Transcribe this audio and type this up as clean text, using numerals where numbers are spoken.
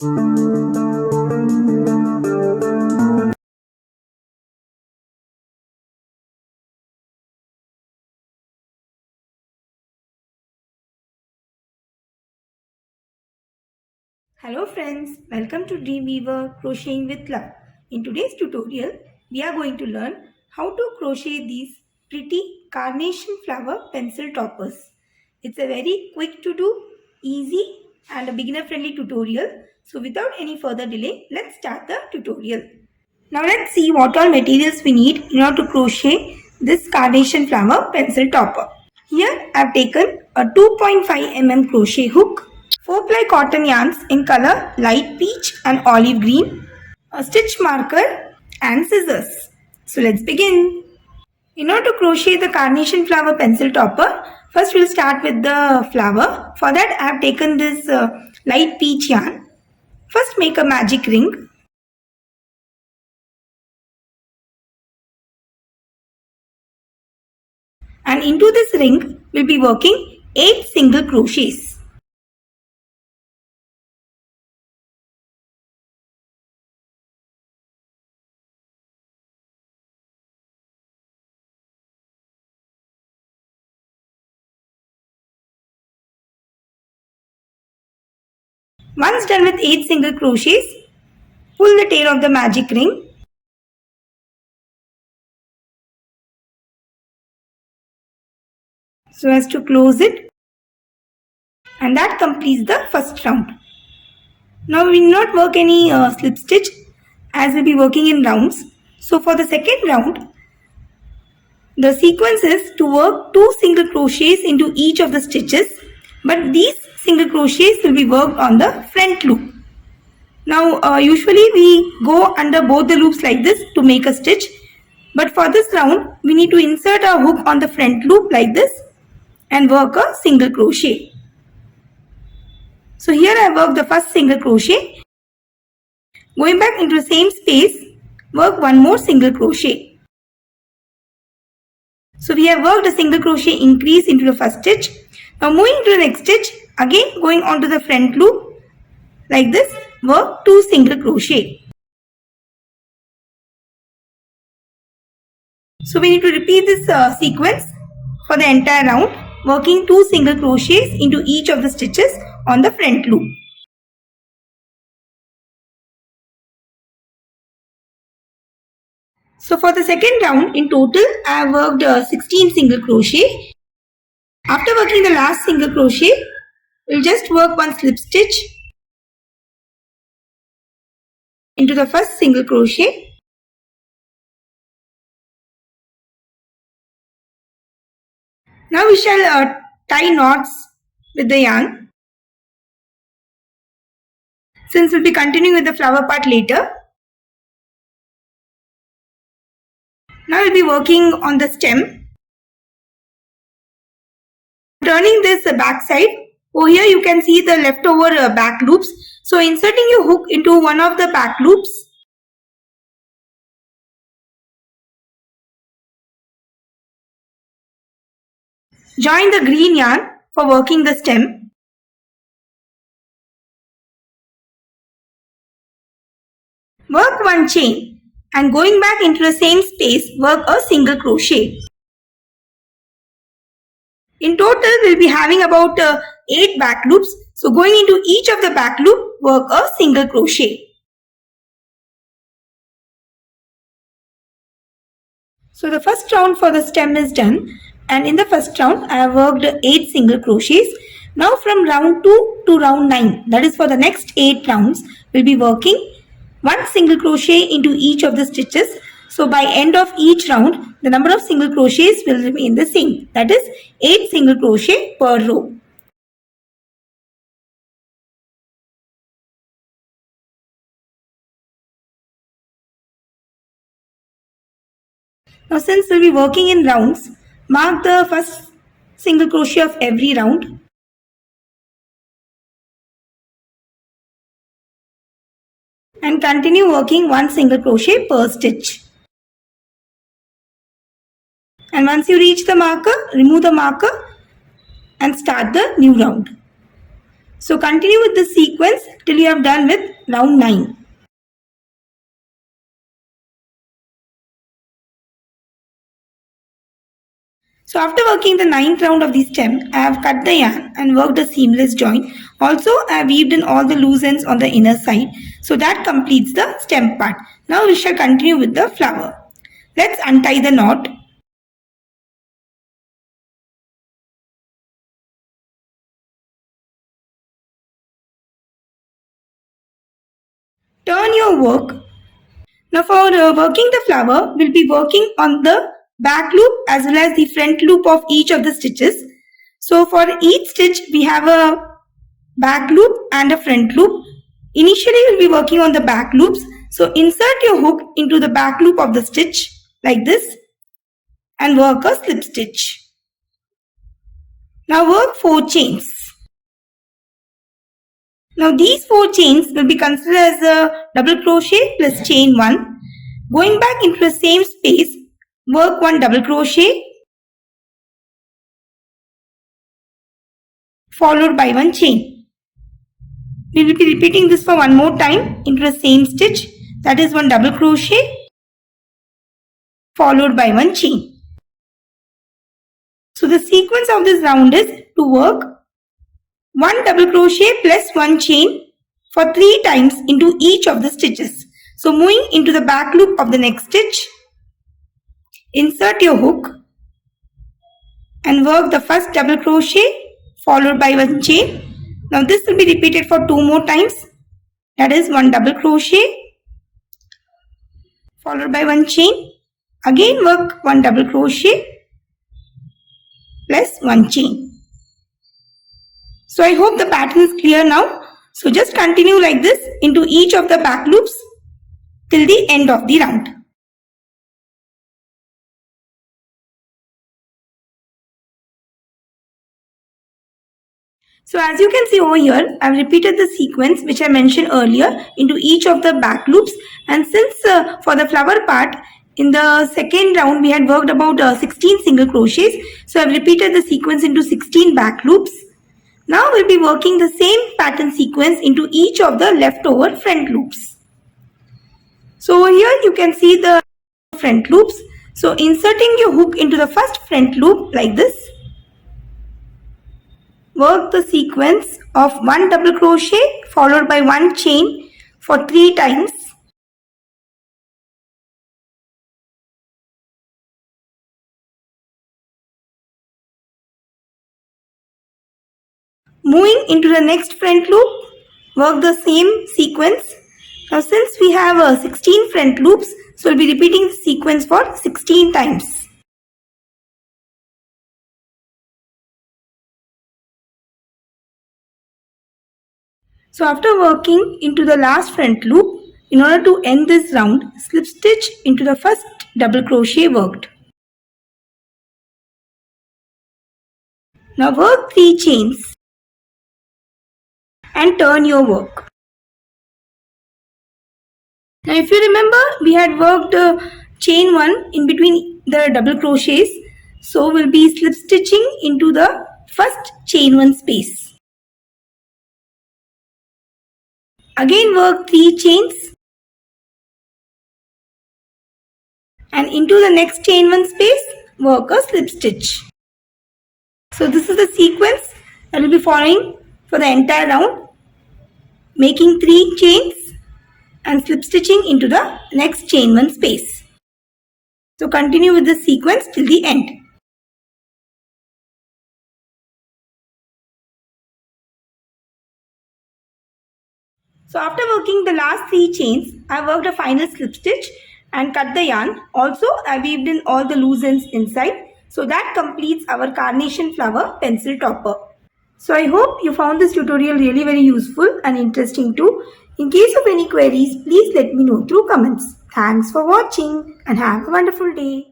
Hello friends, welcome to Dreamweaver Crocheting with Love. In today's tutorial, we are going to learn how to crochet these pretty carnation flower pencil toppers. It's a very quick to do, easy and a beginner friendly tutorial. So without any further delay, let's start the tutorial. Now let's see what all materials we need in order to crochet this carnation flower pencil topper. Here I have taken a 2.5 mm crochet hook, 4 ply cotton yarns in color light peach and olive green, a stitch marker and scissors. So let's begin. In order to crochet the carnation flower pencil topper, first we'll start with the flower. For that I have taken this light peach yarn. First make a magic ring. And into this ring we'll be working 8 single crochets. Once done with 8 single crochets, pull the tail of the magic ring so as to close it, and that completes the first round. Now we will not work any slip stitch as we will be working in rounds. So for the second round, the sequence is to work 2 single crochets into each of the stitches, but these single crochets will be worked on the front loop. Now usually we go under both the loops like this to make a stitch, but for this round we need to insert our hook on the front loop like this and work a single crochet. So here I work the first single crochet. Going back into the same space, work one more single crochet. So we have worked a single crochet increase into the first stitch. Now moving to the next stitch, again going on to the front loop like this, work 2 single crochet. So we need to repeat this sequence for the entire round, working 2 single crochets into each of the stitches on the front loop. So for the second round, in total I have worked 16 single crochet. After working the last single crochet, we'll just work one slip stitch into the first single crochet. Now we shall tie knots with the yarn. Since we'll be continuing with the flower part later. Now we'll be working on the stem. Turning this back side. Over here you can see the leftover back loops. So inserting your hook into one of the back loops. Join the green yarn for working the stem. Work one chain and going back into the same space, work a single crochet. In total, we'll be having about 8 back loops. So going into each of the back loop, work a single crochet. So the first round for the stem is done, and in the first round I have worked 8 single crochets. Now from round 2 to round 9, that is for the next 8 rounds, we'll be working 1 single crochet into each of the stitches. So by end of each round, the number of single crochets will remain the same. That is 8 single crochet per row. Now since we'll be working in rounds, mark the first single crochet of every round. And continue working 1 single crochet per stitch. And once you reach the marker, remove the marker and start the new round. So continue with the sequence till you have done with round 9. So after working the 9th round of the stem, I have cut the yarn and worked a seamless join. Also, I have weaved in all the loose ends on the inner side. So that completes the stem part. Now we shall continue with the flower. Let's untie the knot. Turn your work. Now for working the flower, we'll be working on the back loop as well as the front loop of each of the stitches. So for each stitch, we have a back loop and a front loop. Initially, we'll be working on the back loops. So insert your hook into the back loop of the stitch like this and work a slip stitch. Now work 4 chains. Now these 4 chains will be considered as a double crochet plus chain 1. Going back into the same space, work 1 double crochet followed by 1 chain. We will be repeating this for one more time into the same stitch, that is 1 double crochet followed by 1 chain. So the sequence of this round is to work 1 double crochet plus 1 chain for 3 times into each of the stitches. So moving into the back loop of the next stitch, insert your hook and work the first double crochet followed by 1 chain. Now this will be repeated for 2 more times, that is 1 double crochet followed by 1 chain. Again work 1 double crochet plus 1 chain. So I hope the pattern is clear now. So just continue like this into each of the back loops till the end of the round. So as you can see over here, I have repeated the sequence which I mentioned earlier into each of the back loops, and since for the flower part in the second round we had worked about 16 single crochets, so I have repeated the sequence into 16 back loops. Now we'll be working the same pattern sequence into each of the leftover front loops. So over here you can see the front loops. So inserting your hook into the first front loop like this, work the sequence of 1 double crochet followed by 1 chain for 3 times. Moving into the next front loop, work the same sequence. Now since we have 16 front loops, so we'll be repeating the sequence for 16 times. So after working into the last front loop, in order to end this round, slip stitch into the first double crochet worked. Now work 3 chains and turn your work. Now if you remember, we had worked chain 1 in between the double crochets, so we'll be slip stitching into the first chain 1 space. Again work 3 chains and into the next chain 1 space work a slip stitch. So this is the sequence that will be following for the entire round, making 3 chains and slip stitching into the next chain 1 space. So continue with this sequence till the end. So after working the last 3 chains, I worked a final slip stitch and cut the yarn. Also, I weaved in all the loose ends inside. So that completes our carnation flower pencil topper. So I hope you found this tutorial really very useful and interesting too. In case of any queries, please let me know through comments. Thanks for watching and have a wonderful day.